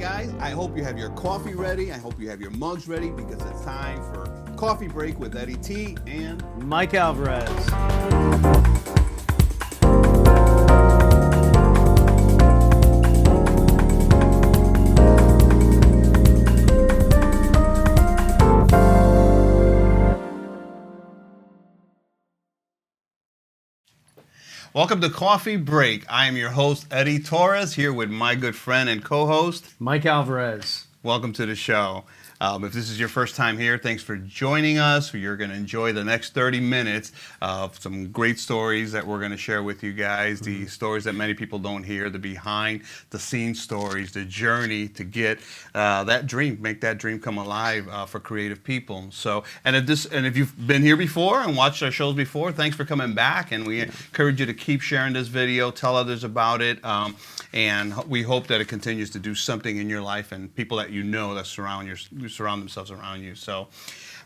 guys, I hope you have your coffee ready. I hope you have your mugs ready because it's time for Coffee Break with Eddie T and Mike Alvarez. Welcome to Coffee Break. I am your host, Eddie Torres, here with my good friend and co-host, Mike Alvarez. Welcome to the show. If this is your first time here, thanks for joining us. You're going to enjoy the next 30 minutes of some great stories that we're going to share with you guys. The stories that many people don't hear, the behind the scenes stories, the journey to get that dream, make that dream come alive for creative people. So, and if you've been here before and watched our shows before, thanks for coming back. And we encourage you to keep sharing this video, tell others about it. And we hope that it continues to do something in your life and people that you know that surround themselves around you. So,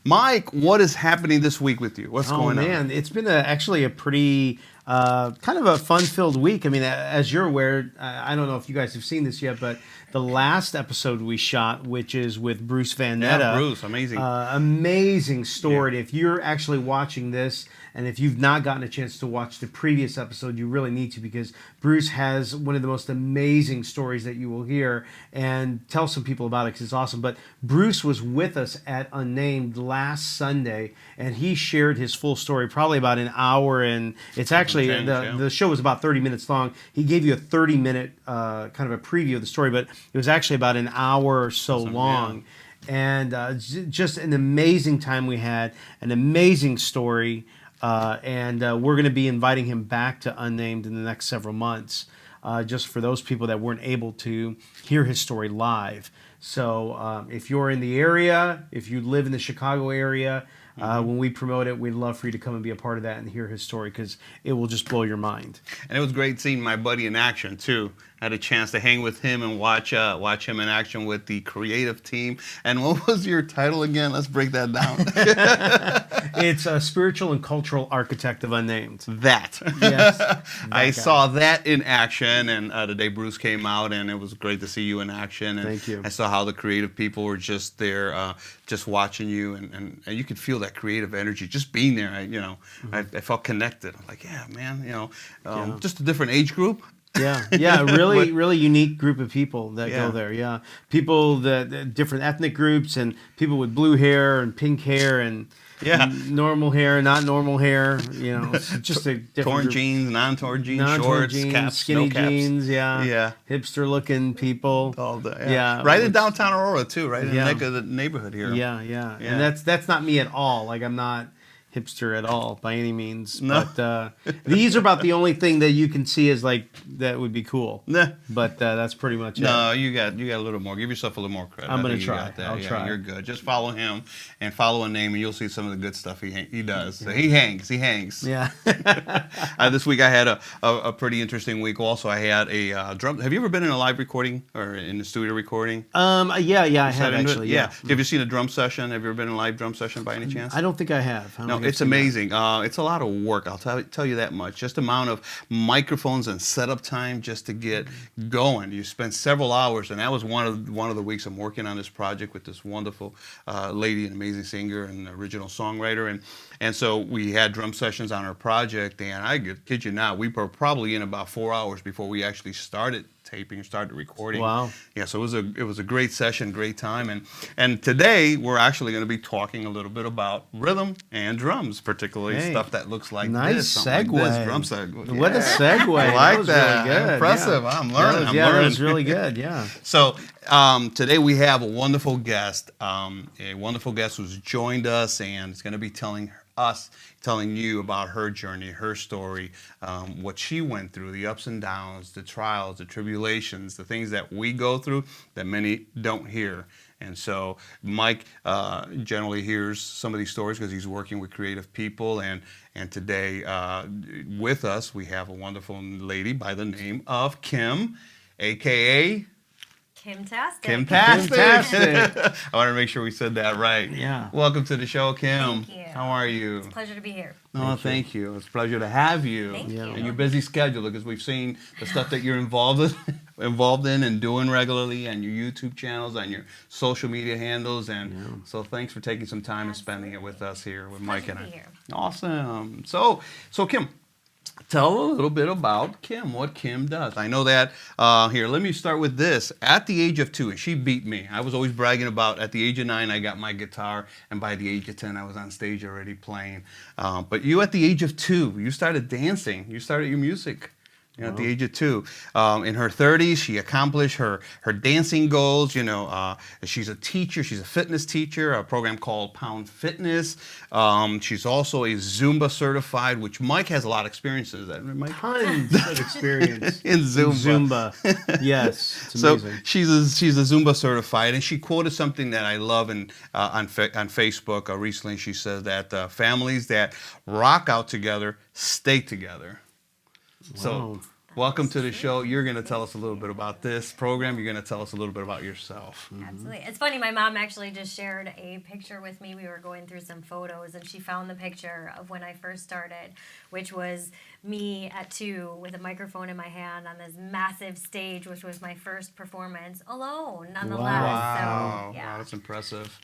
Mike, what is happening this week with you? What's going on? Oh, man, it's been actually a pretty kind of a fun-filled week. I mean, as you're aware, I don't know if you guys have seen this yet, but the last episode we shot, which is with Bruce Van Netta. Yeah, Bruce, amazing. Amazing story. Yeah. If you're actually watching this, and if you've not gotten a chance to watch the previous episode, you really need to, because Bruce has one of the most amazing stories that you will hear, and tell some people about it because it's awesome. But Bruce was with us at Unnamed last Sunday, and he shared his full story, probably about an hour, and it's actually, the show was about 30 minutes long. He gave you a 30-minute kind of a preview of the story, but it was actually about an hour or so long. Yeah. And just an amazing time we had, an amazing story. And we're going to be inviting him back to Unnamed in the next several months, just for those people that weren't able to hear his story live. So if you're in the area, if you live in the Chicago area, when we promote it, we'd love for you to come and be a part of that and hear his story, because it will just blow your mind. And it was great seeing my buddy in action, too. I had a chance to hang with him and watch him in action with the creative team. And what was your title again? Let's break that down. It's a spiritual and cultural architect of Unnamed. That. Yes. I saw that in action, and the day Bruce came out, and it was great to see you in action. And thank you. I saw how the creative people were just there, just watching you, and you could feel that creative energy just being there. I felt connected. I'm like, yeah, man, just a different age group. Yeah, really unique group of people that go there. Yeah, people that different ethnic groups, and people with blue hair and pink hair and normal hair, not normal hair. It's just a different torn group. Jeans, non-torn jeans, shorts, jeans, caps, skinny no caps. jeans. Yeah, hipster-looking people. All the, right in downtown Aurora too, right in the neck of the neighborhood here. Yeah. And that's not me at all. Like, I'm not hipster at all by any means. No. But these are about the only thing that you can see as like that would be cool. Nah. But that's pretty much it. No, you got a little more. Give yourself a little more credit. I'm gonna try. I'll try. You're good. Just follow him and follow a name, and you'll see some of the good stuff he does. So he hangs. Yeah. This week I had a pretty interesting week. Also, I had a drum. Have you ever been in a live recording or in the studio recording? Yeah, I have actually. Yeah. Have you seen a drum session? Have you ever been in a live drum session by any chance? I don't think I have. No, it's amazing. It's a lot of work. I'll tell you that much. Just the amount of microphones and setup time just to get going. You spend several hours, and that was one of the weeks I'm working on this project with this wonderful lady, an amazing singer and original songwriter, and so we had drum sessions on our project, and I kid you not, we were probably in about 4 hours before we actually started taping and started recording. Wow. Yeah, so it was a great session, great time, and today we're actually going to be talking a little bit about rhythm and drums, particularly stuff that looks like nice this. segue. Like this, drum segue. What a segue. I like that. Really good. Impressive. Yeah. I'm learning. That was really good. Yeah. So today we have a wonderful guest who's joined us, and is going to be telling you about her journey, her story, what she went through, the ups and downs, the trials, the tribulations, the things that we go through that many don't hear. And so Mike generally hears some of these stories because he's working with creative people. And today with us, we have a wonderful lady by the name of Kim, a.k.a. Kimtastix. Kimtastix. I want to make sure we said that right. Yeah. Welcome to the show, Kim. Thank you. How are you? It's a pleasure to be here. Oh, thank you. It's a pleasure to have you. Thank you. And your busy schedule, because we've seen the stuff that you're involved in and doing regularly, and your YouTube channels and your social media handles. And so thanks for taking some time and spending it with us here with Mike and I. Here. Awesome. So Kim, tell a little bit about Kim, what Kim does. I know that, here, let me start with this. At the age of 2, and she beat me. I was always bragging about at the age of 9, I got my guitar, and by the age of 10, I was on stage already playing. But you, at the age of 2, you started dancing. You started your music. At the age of 2. In her 30s, she accomplished her dancing goals. She's a teacher. She's a fitness teacher, a program called Pound Fitness. She's also a Zumba certified, which Mike has a lot of experience in. Is that right, Mike? Tons of experience in Zumba. Yes, it's amazing. So she's a Zumba certified, and she quoted something that I love on Facebook recently. She says that families that rock out together stay together. So, welcome to the show. You're going to tell us a little bit about this program. You're going to tell us a little bit about yourself. Absolutely. It's funny, my mom actually just shared a picture with me. We were going through some photos, and she found the picture of when I first started, which was me at 2 with a microphone in my hand on this massive stage, which was my first performance alone, nonetheless. Wow. So, yeah. Wow, that's impressive.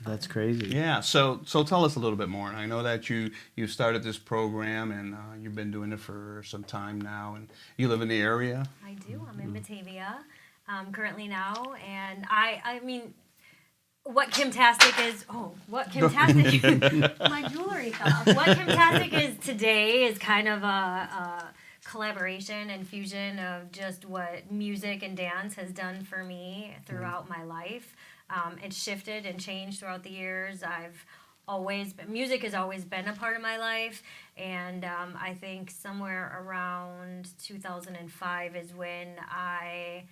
That's crazy. Yeah, so tell us a little bit more. And I know that you started this program, and you've been doing it for some time now, and you live in the area. I do. I'm in Batavia currently now, and I mean, what Kimtastix is, my jewelry fell off. What Kimtastix is today is kind of a collaboration and fusion of just what music and dance has done for me throughout my life. It's shifted and changed throughout the years. Music has always been a part of my life, and I think somewhere around 2005 is when I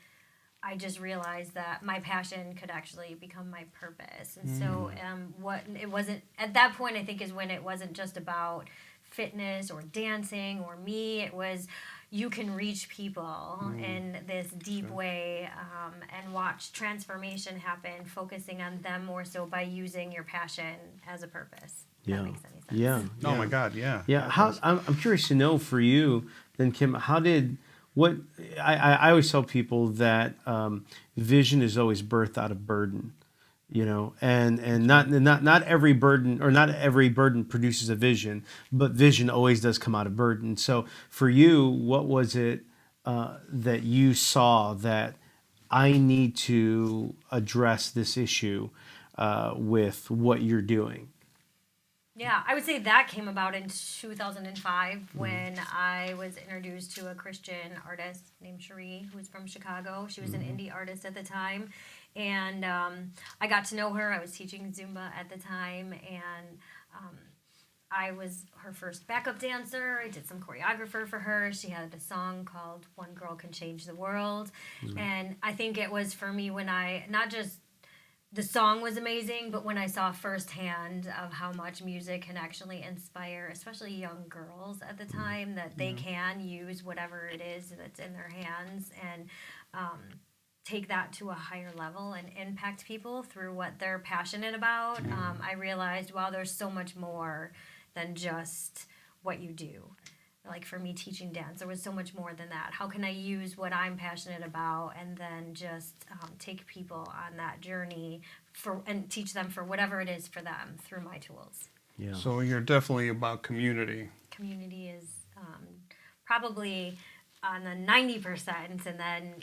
just realized that my passion could actually become my purpose. And so what it wasn't at that point, I think, is when it wasn't just about fitness or dancing or me. It was, you can reach people in this deep way and watch transformation happen, focusing on them more so by using your passion as a purpose. If that makes any sense. Yeah. Oh my God, yeah. Yeah. I'm curious to know for you, then, Kim, I always tell people that vision is always birthed out of burden. And not every burden, or not every burden produces a vision, but vision always does come out of burden. So for you, what was it that you saw that I need to address this issue with what you're doing? Yeah, I would say that came about in 2005 when I was introduced to a Christian artist named Cherie, who was from Chicago. She was an indie artist at the time. And I got to know her. I was teaching Zumba at the time, and I was her first backup dancer. I did some choreographer for her. She had a song called One Girl Can Change the World. And I think it was for me when not just the song was amazing, but when I saw firsthand of how much music can actually inspire, especially young girls at the time, that they can use whatever it is that's in their hands and take that to a higher level and impact people through what they're passionate about. I realized, wow, there's so much more than just what you do. Like for me, teaching dance, there was so much more than that. How can I use what I'm passionate about and then just take people on that journey and teach them for whatever it is for them through my tools. Yeah. So you're definitely about community. Community is probably on the 90%, and then,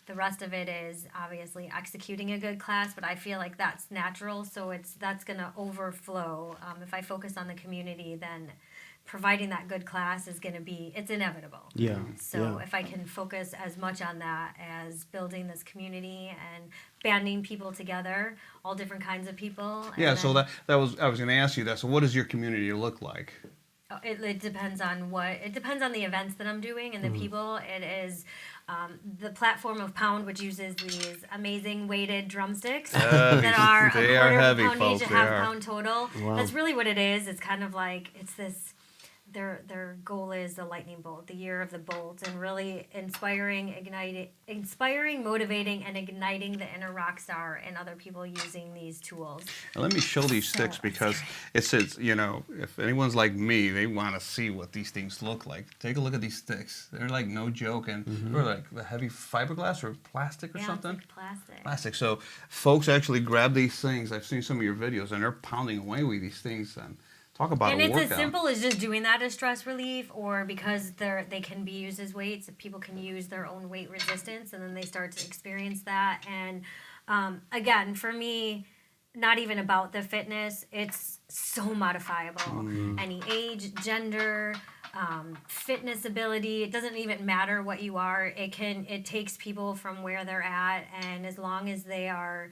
the rest of it is obviously executing a good class, but I feel like that's natural, so that's going to overflow. If I focus on the community, then providing that good class is going to be, it's inevitable. Yeah. So if I can focus as much on that as building this community and banding people together, all different kinds of people. Yeah, so that was, I was going to ask you that. So what does your community look like? It depends on the events that I'm doing and the people. It is the platform of Pound, which uses these amazing weighted drumsticks that are They a are quarter heavy, of a pound folks. each, a They half are. pound total. Wow. That's really what it is. It's kind of like, their goal is the lightning bolt, the year of the bolt, and really inspiring, motivating, and igniting the inner rock star in other people using these tools. And let me show these So, sticks because it says, if anyone's like me, they want to see what these things look like. Take a look at these sticks. They're like no joke, and they're like the heavy fiberglass or plastic or yeah, something. it's like plastic. Plastic. So folks actually grab these things. I've seen some of your videos, and they're pounding away with these things. And talk about And a it's workout. as simple as just doing that as stress relief, or because they can be used as weights. People can use their own weight resistance, and then they start to experience that. And again, for me, not even about the fitness. It's so modifiable. Any age, gender, fitness ability. It doesn't even matter what you are. It takes people from where they're at, and as long as they are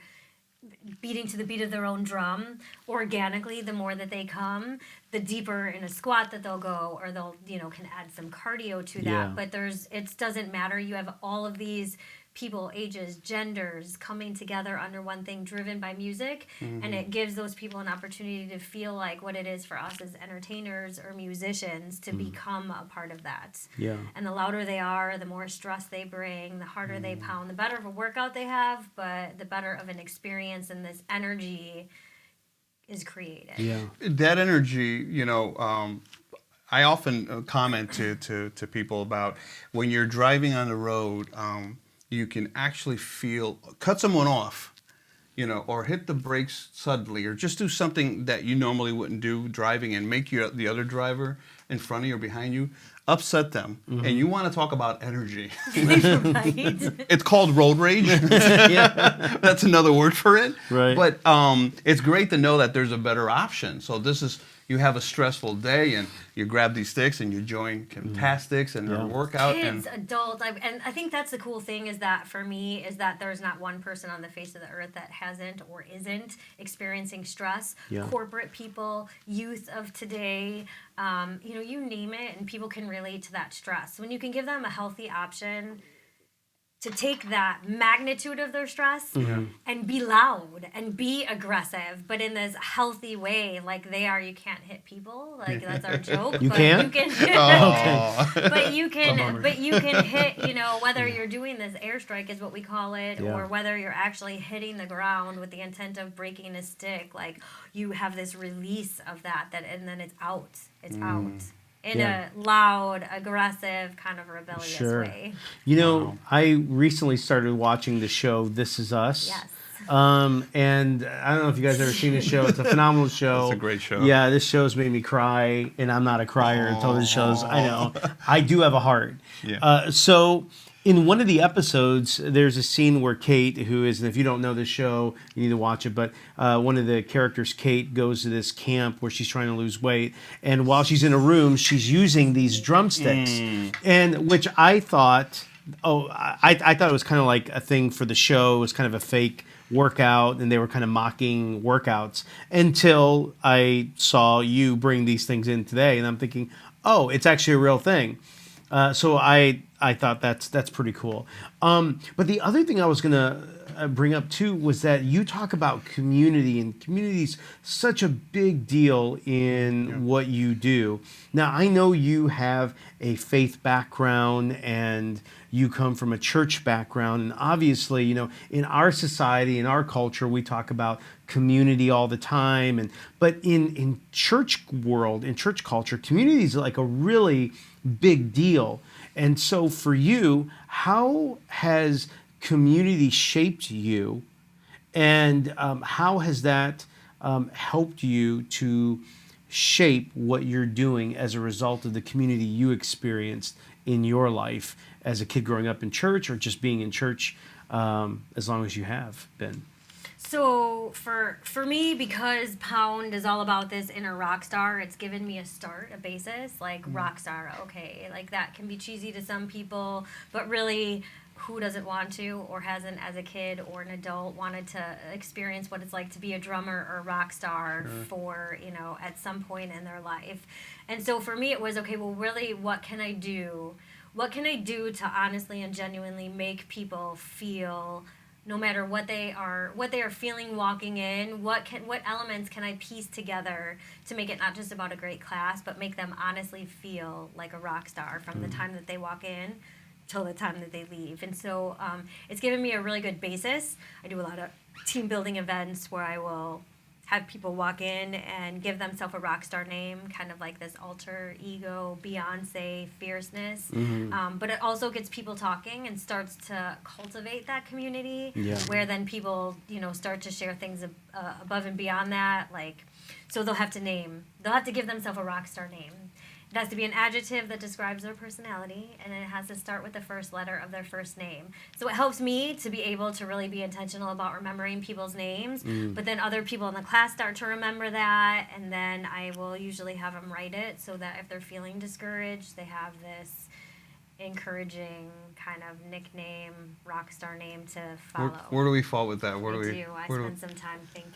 beating to the beat of their own drum organically, the more that they come, the deeper in a squat that they'll go, or they'll can add some cardio to that. Yeah. But it doesn't matter. You have all of these people, ages, genders coming together under one thing, driven by music, and it gives those people an opportunity to feel like what it is for us as entertainers or musicians to become a part of that. Yeah. And the louder they are, the more stress they bring, the harder they pound, the better of a workout they have, but the better of an experience, and this energy is created. Yeah. That energy, I often comment to people about when you're driving on the road, you can actually cut someone off, or hit the brakes suddenly, or just do something that you normally wouldn't do driving, and make the other driver in front of you or behind you upset them. And you want to talk about energy. Right? It's called road rage. That's another word for it. Right. But it's great to know that there's a better option. So you have a stressful day, and you grab these sticks and you join Kimtastix and their workout. Kids, adults, and I think that's the cool thing is that for me is that there's not one person on the face of the earth that hasn't or isn't experiencing stress. Yeah. Corporate people, youth of today, you name it, and people can relate to that stress. When you can give them a healthy option to take that magnitude of their stress and be loud and be aggressive, but in this healthy way, like they are. You can't hit people, like that's our joke. You but can? You can but you can hit. Whether you're doing this airstrike is what we call it, Yeah. or whether you're actually hitting the ground with the intent of breaking a stick. Like you have this release of that, and then it's out. It's out. In a loud, aggressive, kind of rebellious way. I recently started watching the show This Is Us. Yes. And I don't know if you guys have ever seen this show. It's a phenomenal show. It's a great show. Yeah, this show's made me cry, and I'm not a crier in television shows. I know. I do have a heart. Yeah. So in one of the episodes, there's a scene where Kate, and if you don't know the show, you need to watch it, but one of the characters, Kate, goes to this camp where she's trying to lose weight, and while she's in a room, she's using these drumsticks, and which I thought, I thought it was kind of like a thing for the show. It was kind of a fake workout, and they were kind of mocking workouts until I saw you bring these things in today, and I'm thinking, oh, it's actually a real thing. So I thought that's pretty cool. But the other thing I was going to bring up too was that you talk about community, and community's such a big deal in what you do. Now, I know you have a faith background and you come from a church background, and obviously, in our society, in our culture, we talk about community all the time, but in church world, in church culture, community is like a really big deal. And so for you, how has community shaped you, and how has that helped you to shape what you're doing as a result of the community you experienced in your life as a kid growing up in church, or just being in church as long as you have been? So for me, because Pound is all about this inner rock star, it's given me a start, a basis, like rock star, okay. Like that can be cheesy to some people, but really, who doesn't want to, or hasn't as a kid or an adult wanted to experience what it's like to be a drummer or a rock star for, at some point in their life. And so for me, it was, okay, well, really, what can I do? What can I do to honestly and genuinely make people feel no matter what they are feeling walking in, what elements can I piece together to make it not just about a great class, but make them honestly feel like a rock star from the time that they walk in till the time that they leave. And so it's given me a really good basis. I do a lot of team building events where I will have people walk in and give themselves a rock star name, kind of like this alter ego, Beyonce fierceness. But it also gets people talking and starts to cultivate that community, where then people, start to share things above and beyond that. Like, so they'll have to give themselves a rock star name. It has to be an adjective that describes their personality, and it has to start with the first letter of their first name. So it helps me to be able to really be intentional about remembering people's names, but then other people in the class start to remember that, and then I will usually have them write it so that if they're feeling discouraged, they have this encouraging kind of nickname, rock star name to follow. Where do we fall with that? I spend some time thinking.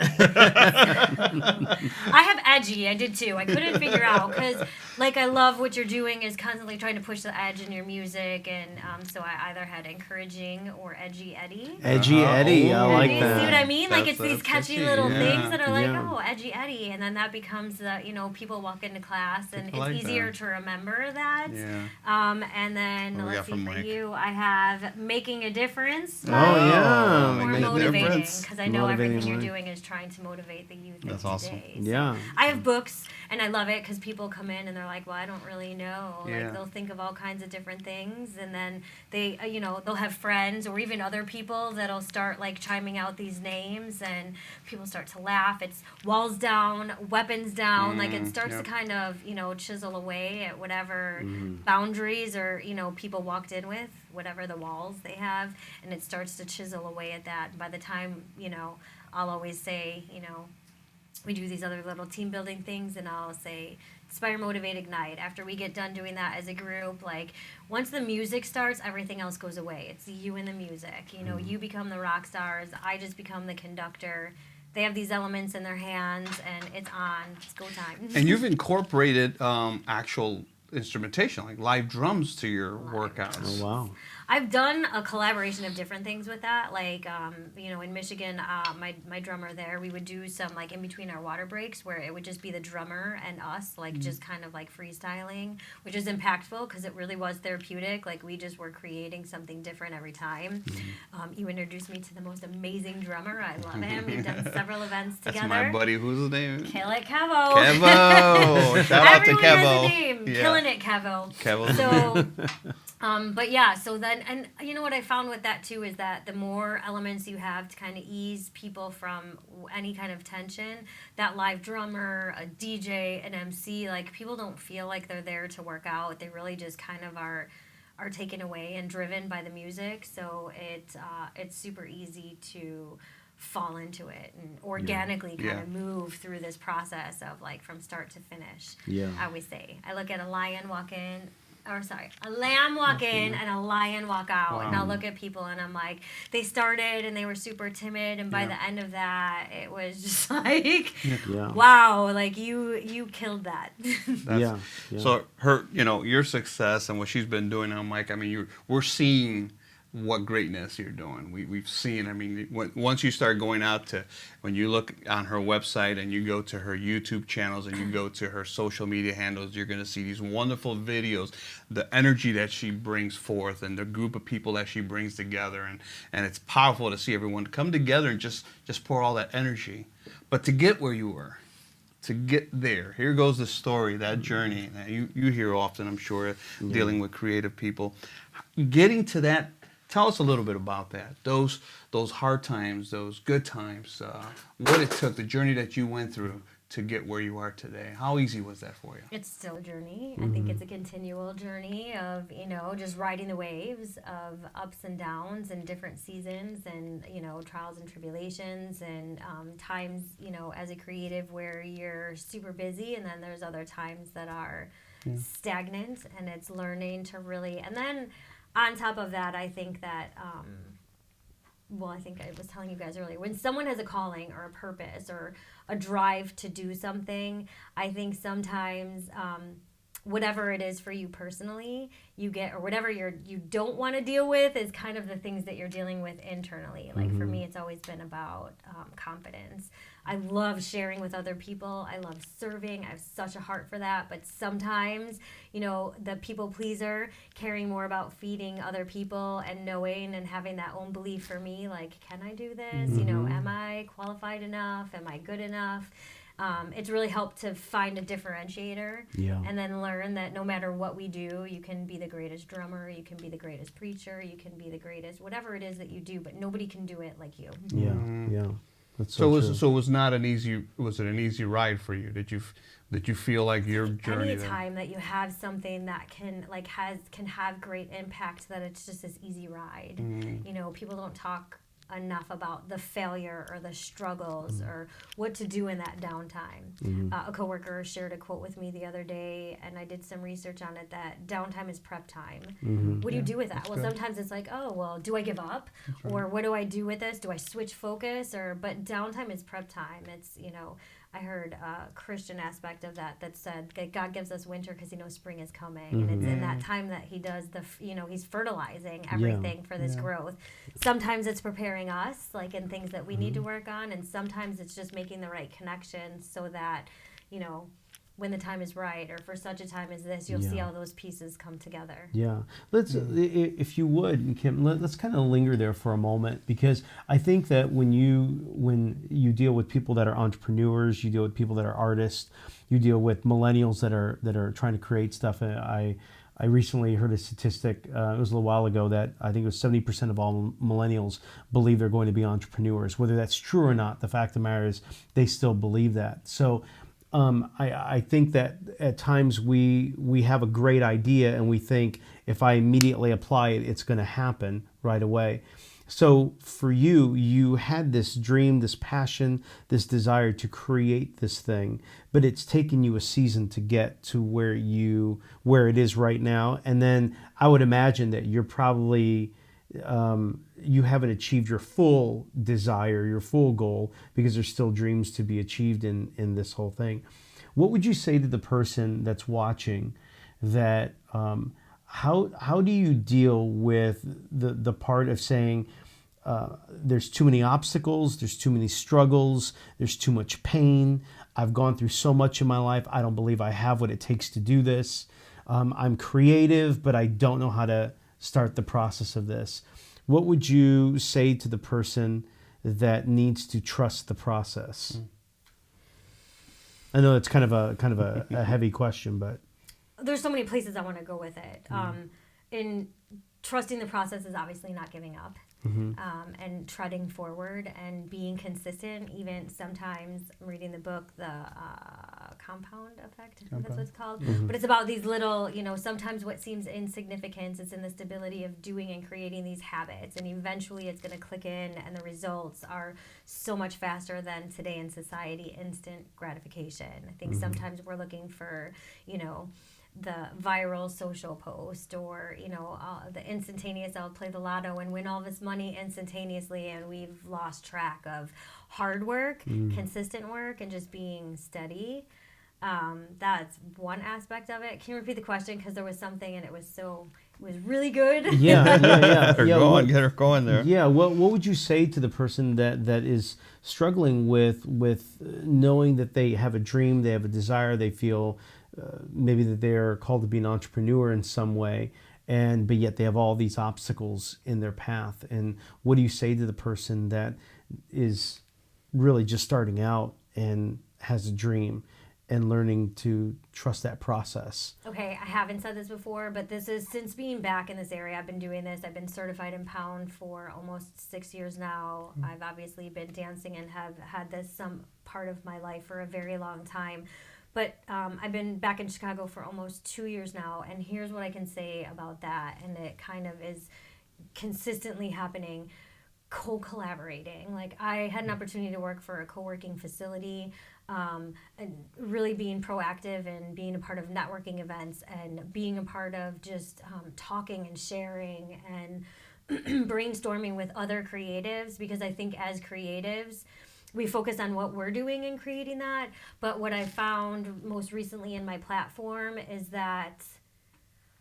I have edgy. I did too. I couldn't figure out because, I love what you're doing is constantly trying to push the edge in your music, and so I either had encouraging or edgy Eddie. Edgy Eddie, I like you that. See what I mean? It's these catchy little things that are Yeah. edgy Eddie, and then that becomes the people walk into class, and People it's like easier that. to remember that. Yeah. And then What do we let's got see from for Mike? you, I have making a difference. Oh, yeah. More Making a motivating difference. because I know Motivating everything you're Mike. doing is trying to motivate the youth That's of awesome. today. So Yeah. I have books, and I love it because people come in and they're like, "Well, I don't really know." Yeah. They'll think of all kinds of different things, and then they, they'll have friends or even other people that'll start chiming out these names, and people start to laugh. It's walls down, weapons down. It starts to kind of chisel away at whatever boundaries or people walked in with, whatever the walls they have, and it starts to chisel away at that. And by the time I'll always say we do these other little team building things, and I'll say inspire, motivate, ignite. After we get done doing that as a group, once the music starts, everything else goes away. It's you and the music. You become the rock stars. I just become the conductor. They have these elements in their hands, and it's on. It's go time. And you've incorporated actual instrumentation, like live drums, to your workouts. Oh, wow. I've done a collaboration of different things with that. In Michigan, my drummer there, we would do some in between our water breaks where it would just be the drummer and us, just kind of freestyling, which is impactful because it really was therapeutic. We just were creating something different every time. You introduced me to the most amazing drummer. I love him. We've done several events together. That's my buddy. Who's his name? Kill it, Kevo. Kevo. Shout out to Everyone Kevo. has a name. Yeah. Killing it, Kevo. Kevo. So, but yeah, so then, and what I found with that too is that the more elements you have to kind of ease people from any kind of tension, that live drummer, a DJ, an MC, people don't feel like they're there to work out. They really just kind of are taken away and driven by the music. So it's super easy to fall into it and organically kind of move through this process of from start to finish. Yeah. I always say, I look at a lamb walk in and a lion walk out. Wow. And I'll look at people and I'm like, they started and they were super timid, and by the end of that, it was just wow, you killed that. Yeah. So her, your success and what she's been doing now, Mike. I mean, we're seeing what greatness you're doing. We've seen. I mean, once you start going out to, when you look on her website and you go to her YouTube channels and you go to her social media handles, you're going to see these wonderful videos, the energy that she brings forth, and the group of people that she brings together, and it's powerful to see everyone come together and just pour all that energy. But to get where you were, to get there, here goes the story, that journey that you hear often, I'm sure, dealing with creative people, getting to that. Tell us a little bit about that. Those hard times, those good times, what it took, the journey that you went through to get where you are today. How easy was that for you? It's still a journey. I think it's a continual journey of, just riding the waves of ups and downs and different seasons and, trials and tribulations and times, as a creative where you're super busy, and then there's other times that are stagnant, and it's learning to really, and then on top of that, I think that, I think I was telling you guys earlier, when someone has a calling or a purpose or a drive to do something, I think sometimes whatever it is for you personally, you get, or whatever you don't want to deal with is kind of the things that you're dealing with internally. Like for me, it's always been about confidence. I love sharing with other people. I love serving. I have such a heart for that. But sometimes, the people pleaser, caring more about feeding other people and knowing and having that own belief for me, like, can I do this? Am I qualified enough? Am I good enough? It's really helped to find a differentiator and then learn that no matter what we do, you can be the greatest drummer, you can be the greatest preacher, you can be the greatest, whatever it is that you do, but nobody can do it like you. Yeah. That's So true. it was not an easy. Was it an easy ride for you? Did you feel like your journey? Any time that you have something that can have great impact, that it's just this easy ride. People don't talk enough about the failure or the struggles or what to do in that downtime. A coworker shared a quote with me the other day, and I did some research on it, that downtime is prep time. What do you do with that? Well, sometimes it's like, oh, well, do I give up? Or what do I do with this? Do I switch focus? But downtime is prep time. It's, I heard a Christian aspect of that said that God gives us winter because he knows spring is coming. And it's in that time that he does he's fertilizing everything for this growth. Sometimes it's preparing us, like in things that we need to work on. And sometimes it's just making the right connections so that, when the time is right, or for such a time as this, you'll see how those pieces come together. Yeah. Let's, if you would, Kim, let's kind of linger there for a moment, because I think that when you deal with people that are entrepreneurs, you deal with people that are artists, you deal with millennials that are trying to create stuff. I recently heard a statistic, it was a little while ago, that I think it was 70% of all millennials believe they're going to be entrepreneurs. Whether that's true or not, the fact of the matter is they still believe that. So I think that at times we have a great idea and we think, if I immediately apply it, it's going to happen right away. So for you had this dream, this passion, this desire to create this thing, but it's taken you a season to get to where it is right now. And then I would imagine that you're probably you haven't achieved your full desire, your full goal, because there's still dreams to be achieved in this whole thing. What would you say to the person that's watching that how do you deal with the part of saying there's too many obstacles, there's too many struggles, there's too much pain, I've gone through so much in my life, I don't believe I have what it takes to do this, I'm creative, but I don't know how to start the process of this. What would you say to the person that needs to trust the process? I know it's kind of a heavy question, but there's so many places I want to go with it. In trusting the process is obviously not giving up. And treading forward and being consistent. Even sometimes I'm reading the book, The Compound Effect, I think that's what it's called. But it's about these little, sometimes what seems insignificant is in the stability of doing and creating these habits. And eventually it's going to click in, and the results are so much faster than today in society, instant gratification. I think sometimes we're looking for, the viral social post, or the instantaneous, I'll play the lotto and win all this money instantaneously, and we've lost track of hard work, consistent work, and just being steady. That's one aspect of it. Can you repeat the question, because there was something and it was really good. Yeah. Get her going there. Yeah, what would you say to the person that is struggling with knowing that they have a dream, they have a desire, they feel maybe that they're called to be an entrepreneur in some way, but yet they have all these obstacles in their path? And what do you say to the person that is really just starting out and has a dream and learning to trust that process? Okay, I haven't said this before, but this is, since being back in this area, I've been doing this. I've been certified in Pound for almost 6 years now. I've obviously been dancing and have had this some part of my life for a very long time. But I've been back in Chicago for almost 2 years now, and here's what I can say about that, and it kind of is consistently happening. Co-collaborating. Like, I had an opportunity to work for a co-working facility, and really being proactive and being a part of networking events and being a part of just talking and sharing and brainstorming with other creatives, because I think as creatives, we focus on what we're doing in creating that. But what I found most recently in my platform is that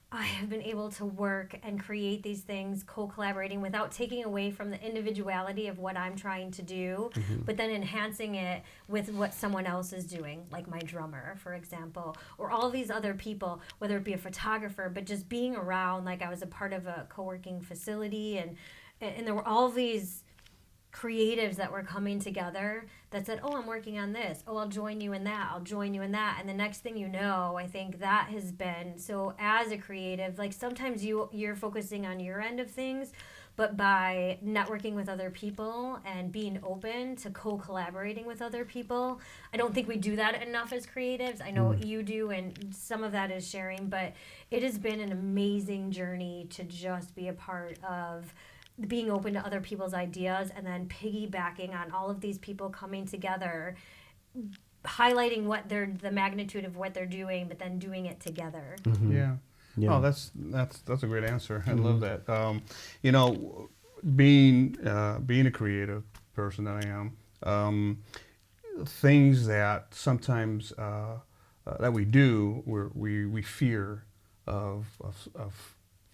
I have been able to work and create these things co-collaborating without taking away from the individuality of what I'm trying to do, but then enhancing it with what someone else is doing, like my drummer, for example, or all these other people, whether it be a photographer, but just being around. Like I was a part of a co-working facility, and there were all these creatives that were coming together that said, oh, I'm working on this. Oh, I'll join you in that. I'll join you in that. And the next thing you know, I think that has been, so as a creative, like sometimes you're focusing on your end of things, but by networking with other people and being open to co-collaborating with other people, I don't think we do that enough as creatives. I know you do, and some of that is sharing, but it has been an amazing journey to just be a part of being open to other people's ideas and then piggybacking on all of these people coming together, highlighting the magnitude of what they're doing, but then doing it together. Yeah. Yeah. Oh, that's a great answer. I love that. You know, being a creative person that I am, things that sometimes that we do, we fear of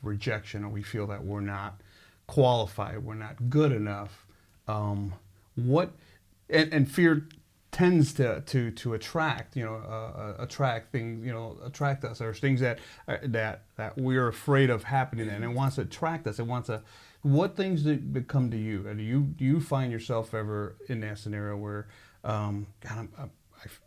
rejection, or we feel that we're not qualified, we're not good enough. And fear tends to attract, attract things, attract us. There's things that we're afraid of happening, and it wants to attract us. It wants to. What things that come to you? Do you find yourself ever in that scenario where, God,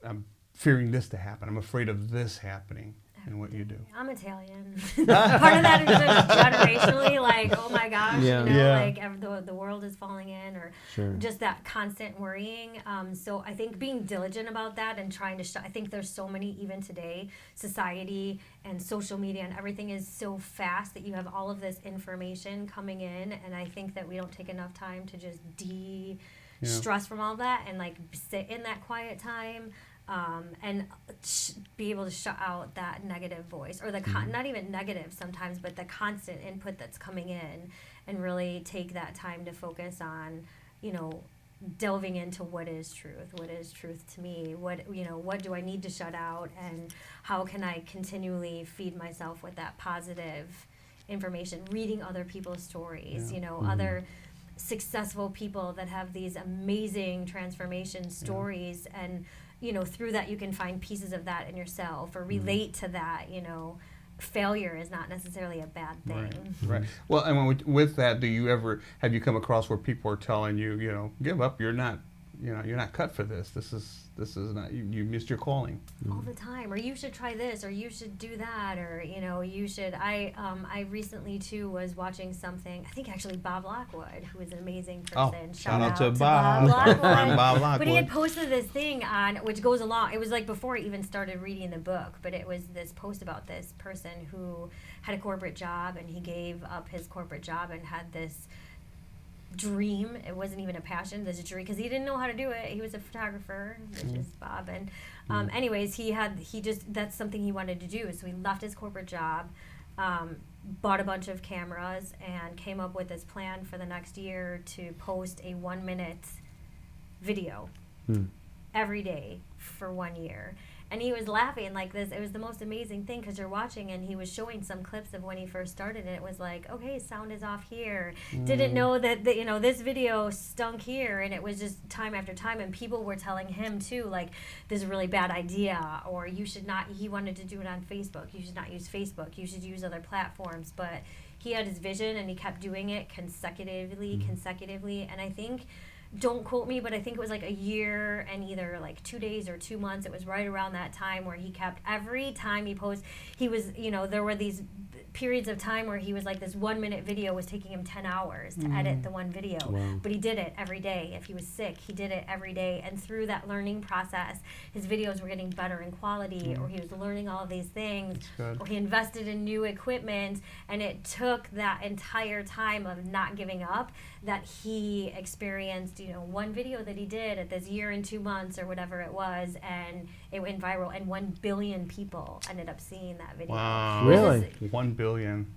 I'm fearing this to happen. I'm afraid of this happening in what you do. I'm Italian. Part of that is just generationally, like, oh my gosh, like the world is falling in, or just that constant worrying. So I think being diligent about that and trying to I think there's so many, even today, society and social media and everything is so fast that you have all of this information coming in, and I think that we don't take enough time to just stress from all that and like sit in that quiet time. And be able to shut out that negative voice, or the not even negative sometimes, but the constant input that's coming in, and really take that time to focus on, delving into what is truth to me, what do I need to shut out, and how can I continually feed myself with that positive information, reading other people's stories, other successful people that have these amazing transformation stories, and through that you can find pieces of that in yourself, or relate to that. Failure is not necessarily a bad thing. Right. Well, and with that, have you come across where people are telling you, give up, you're not cut for this. This is not, you missed your calling. All the time, or you should try this, or you should do that, or you should. I recently too was watching something. I think actually Bob Lockwood, who is an amazing person. Shout out to Bob. Lockwood. Bob Lockwood. But he had posted this thing on, which goes along. It was like before I even started reading the book, but it was this post about this person who had a corporate job, and he gave up his corporate job and had this dream. It wasn't even a passion, this dream, because he didn't know how to do it. He was a photographer, which is Bob, and anyways, that's something he wanted to do. So he left his corporate job, bought a bunch of cameras, and came up with this plan for the next year to post a 1-minute video every day for 1 year. And he was laughing like this. It was the most amazing thing, because you're watching, and he was showing some clips of when he first started, and it was like, okay, sound is off here. Didn't know that this video stunk here, and it was just time after time, and people were telling him too, like, this is a really bad idea, or you should not. He wanted to do it on Facebook. You should not use Facebook. You should use other platforms. But he had his vision, and he kept doing it consecutively, and I think, don't quote me, but I think it was like a year and either like 2 days or 2 months. It was right around that time where he kept, every time he posted, he was, there were these periods of time where he was like, this 1-minute video was taking him 10 hours to edit the one video. Wow. But he did it every day. If he was sick, he did it every day. And through that learning process, his videos were getting better in quality, or he was learning all of these things, or he invested in new equipment. And it took that entire time of not giving up that he experienced, one video that he did at this year and 2 months or whatever it was, and it went viral, and 1 billion people ended up seeing that video. Wow. Really? 1 billion.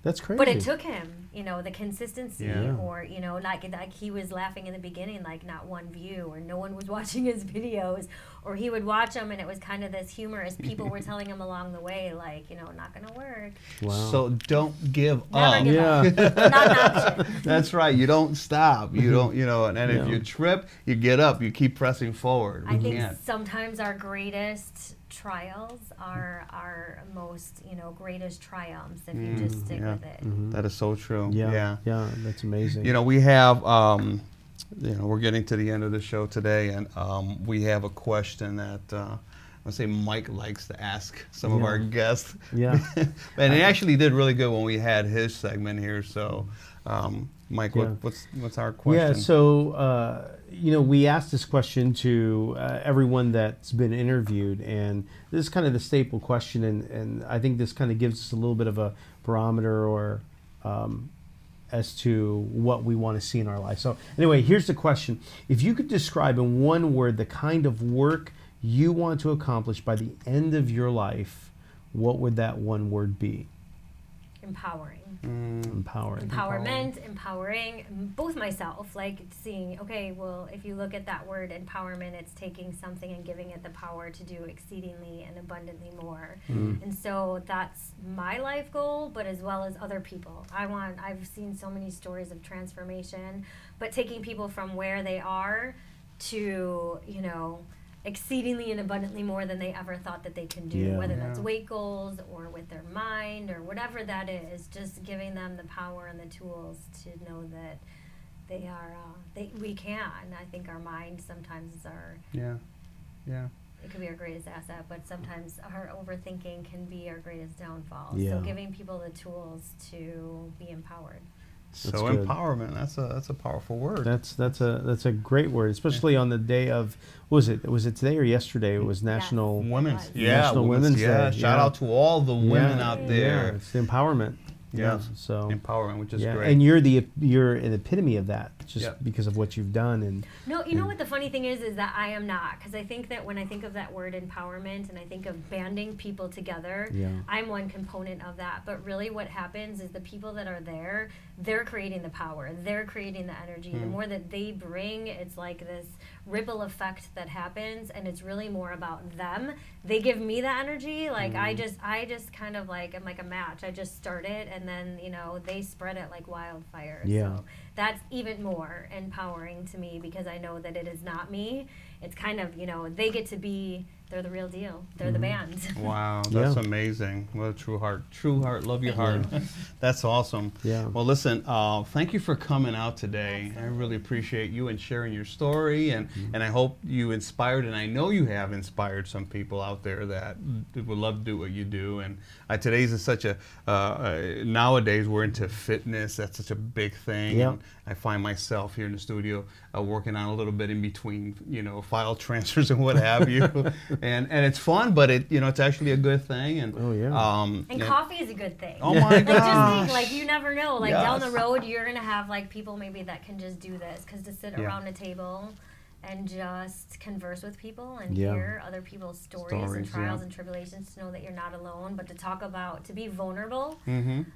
That's crazy. But it took him, the consistency, Yeah. or like he was laughing in the beginning, like not one view, or no one was watching his videos, or he would watch them and it was kind of this humorous. People were telling him along the way, like, not gonna work. Wow. So don't give Never up. give up. Not an option. That's right. You don't stop. You don't, and if you trip, you get up. You keep pressing forward. I think sometimes our greatest trials are our most, greatest triumphs if you just stick with it. That is so true. Yeah, that's amazing. We have, we're getting to the end of the show today, and we have a question that I say Mike likes to ask some of our guests. Yeah. And he actually did really good when we had his segment here. So, Mike, what's our question? Yeah, so, we asked this question to everyone that's been interviewed, and this is kind of the staple question, and I think this kind of gives us a little bit of a barometer or as to what we want to see in our life. So anyway, here's the question. If you could describe in one word the kind of work you want to accomplish by the end of your life, what would that one word be? Empowering. Empowering. Empowerment, empowering, both myself, like seeing, okay, well, if you look at that word empowerment, it's taking something and giving it the power to do exceedingly and abundantly more. And so that's my life goal, but as well as other people. I've seen so many stories of transformation, but taking people from where they are to, exceedingly and abundantly more than they ever thought that they can do, whether that's weight goals or with their mind or whatever that is, just giving them the power and the tools to know that they are, we can. I think our mind sometimes is it could be our greatest asset, but sometimes our overthinking can be our greatest downfall. Yeah. So giving people the tools to be empowered. So empowerment, that's a powerful word. That's a great word, especially on the day of, was it today or yesterday? It was National Women's National Women's Day. Shout out to all the women out there. Yeah, it's the empowerment. Yeah. So empowerment, which is great. And you're an epitome of that, just because of what you've done. And no, you know what the funny thing is that I am not, because I think that when I think of that word empowerment and I think of banding people together, I'm one component of that. But really, what happens is the people that are there, they're creating the power, they're creating the energy. The more that they bring, it's like this ripple effect that happens, and it's really more about them. They give me the energy, like I just kind of like, I'm like a match. I just start it, and then they spread it like wildfire. So that's even more empowering to me, because I know that it is not me. It's kind of, they get to be, they're the real deal. They're the band. Wow, that's amazing. What a true heart. True heart, love your heart. That's awesome. Yeah. Well, listen, thank you for coming out today. Absolutely. I really appreciate you and sharing your story, and I hope you inspired, and I know you have inspired some people out there that would love to do what you do. And today's is such a, nowadays we're into fitness. That's such a big thing. Yeah. And I find myself here in the studio working on a little bit in between, file transfers and what have you. And it's fun, but it's actually a good thing. And and coffee is a good thing. Oh my gosh! Just think, like, you never know. Like down the Yes. road, you're gonna have like people maybe that can just do this, because to sit around a table and just converse with people and hear other people's stories and trials and tribulations, to know that you're not alone, but to talk about, to be vulnerable, and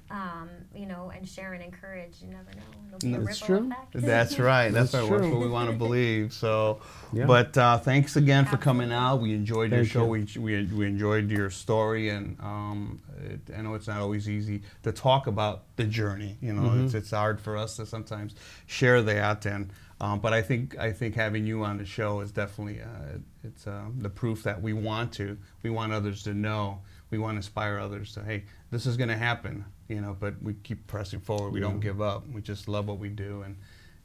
share and encourage. You never know. It'll be a ripple effect. That's right. That's right. That's what we want to believe. So, but thanks again for coming out. We enjoyed your show. We enjoyed your story, and I know it's not always easy to talk about the journey. It's hard for us to sometimes share that, and but I think having you on the show is definitely it's the proof that we want others to know. We want to inspire others to, hey, this is going to happen, but we keep pressing forward. We don't give up. We just love what we do,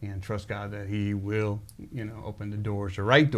and trust God that He will, open the doors, the right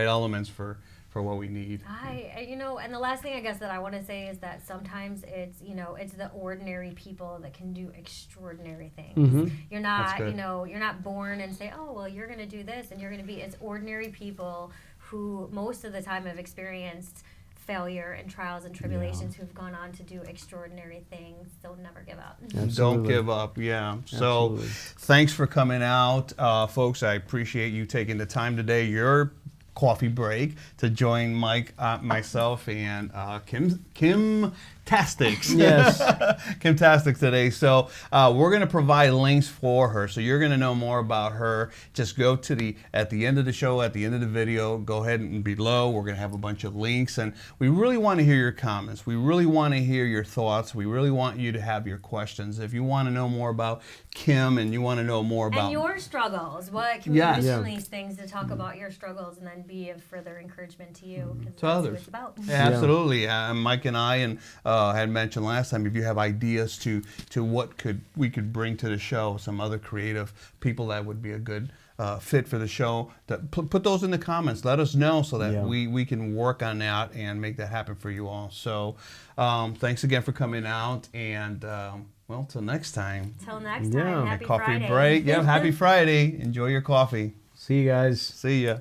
elements for what we need. And the last thing I guess that I want to say is that sometimes it's the ordinary people that can do extraordinary things. You're not, you're not born and say, oh, well, you're going to do this and you're going to be. It's ordinary people who most of the time have experienced failure and trials and tribulations, who've gone on to do extraordinary things. So never give up. Absolutely. Don't give up. Yeah. So thanks for coming out, folks. I appreciate you taking the time today. Your coffee break to join Mike, myself, and Kimtastix. Yes. Kimtastix today. So we're going to provide links for her. So you're going to know more about her. Just go to at the end of the show, at the end of the video, go ahead and below. We're going to have a bunch of links. And we really want to hear your comments. We really want to hear your thoughts. We really want you to have your questions. If you want to know more about Kim and you want to know more about... And your struggles. What can we Yes. use Yeah. from these things to talk about your struggles and then be of further encouragement to you? 'Cause To that's what others. it's about. Absolutely. Mike and I had mentioned last time, if you have ideas to what we could bring to the show, some other creative people that would be a good fit for the show, put those in the comments. Let us know so that we can work on that and make that happen for you all. So thanks again for coming out, and well, till next time. Till next Yeah. time. Happy Coffee Friday. break. Yeah, happy Friday. Enjoy your coffee. See you guys. See ya.